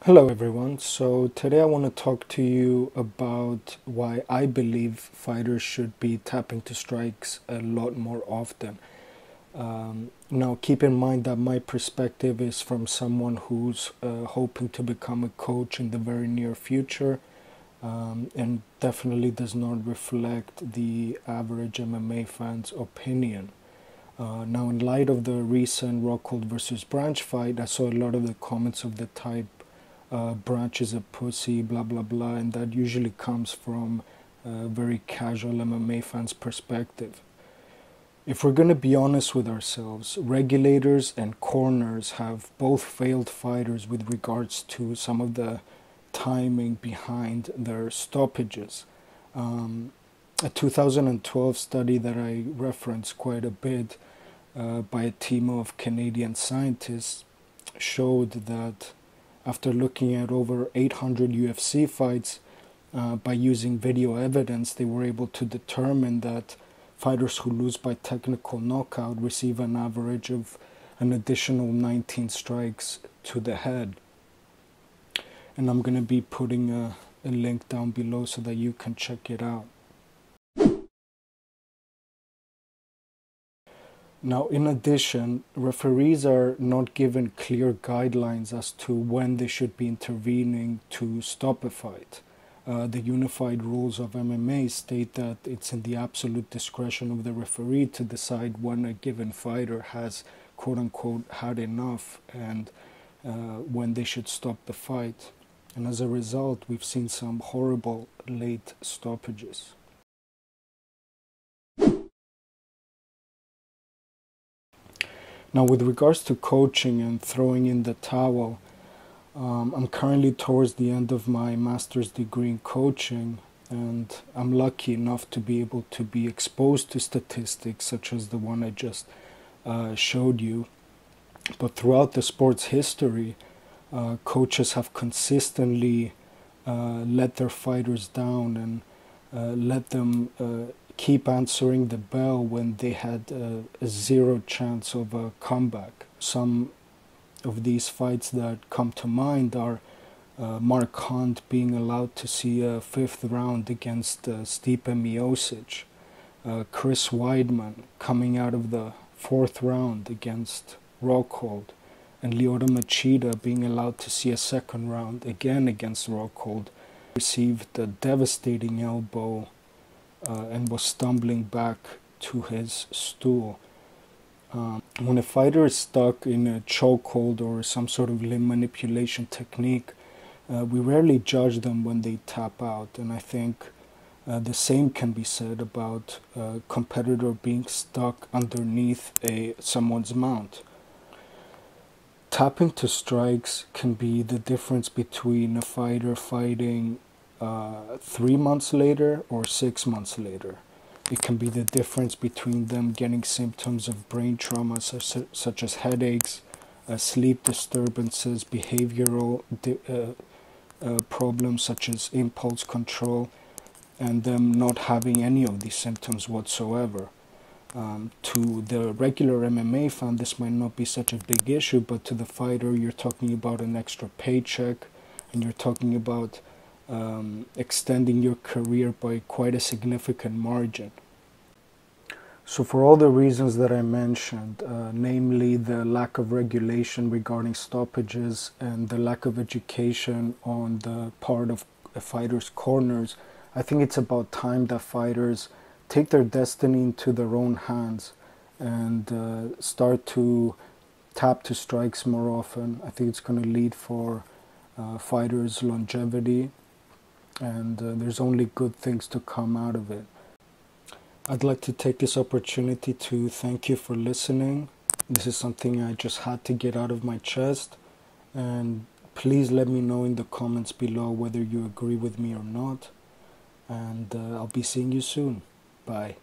Hello everyone. So today I want to talk to you about why I believe fighters should be tapping to strikes a lot more often. Now keep in mind that my perspective is from someone who's hoping to become a coach in the very near future, and definitely does not reflect the average MMA fan's opinion. Now, in light of the recent Rockhold versus Branch fight, I saw a lot of the comments of the type, Branch is a pussy, blah blah blah, and that usually comes from a very casual MMA fans' perspective. If we're going to be honest with ourselves, regulators and corners have both failed fighters with regards to some of the timing behind their stoppages. A 2012 study that I reference quite a bit by a team of Canadian scientists showed that after looking at over 800 UFC fights, by using video evidence, they were able to determine that fighters who lose by technical knockout receive an average of an additional 19 strikes to the head. And I'm going to be putting a link down below so that you can check it out. Now, in addition, referees are not given clear guidelines as to when they should be intervening to stop a fight. The unified rules of MMA state that it's in the absolute discretion of the referee to decide when a given fighter has, quote unquote, had enough, and when they should stop the fight. And as a result, we've seen some horrible late stoppages. Now, with regards to coaching and throwing in the towel, I'm currently towards the end of my master's degree in coaching, and I'm lucky enough to be able to be exposed to statistics such as the one I just showed you. But throughout the sport's history, coaches have consistently let their fighters down and let them keep answering the bell when they had a zero chance of a comeback. Some of these fights that come to mind are Mark Hunt being allowed to see a fifth round against Stipe Miocic, Chris Weidman coming out of the fourth round against Rockhold, and Lyoto Machida being allowed to see a second round again against Rockhold. Received a devastating elbow and was stumbling back to his stool. When a fighter is stuck in a chokehold or some sort of limb manipulation technique, we rarely judge them when they tap out, and I think the same can be said about a competitor being stuck underneath someone's mount. Tapping to strikes can be the difference between a fighter fighting 3 months later or 6 months later. It can be the difference between them getting symptoms of brain trauma such as headaches, sleep disturbances, behavioral problems such as impulse control, and them not having any of these symptoms whatsoever. To the regular MMA fan, this might not be such a big issue, but to the fighter, you're talking about an extra paycheck, and you're talking about extending your career by quite a significant margin. So for all the reasons that I mentioned, namely the lack of regulation regarding stoppages and the lack of education on the part of a fighter's corners, I think it's about time that fighters take their destiny into their own hands and start to tap to strikes more often. I think it's going to lead for fighters' longevity, and there's only good things to come out of it. I'd like to take this opportunity to thank you for listening. This is something I just had to get out of my chest, and please let me know in the comments below whether you agree with me or not, and I'll be seeing you soon. Bye.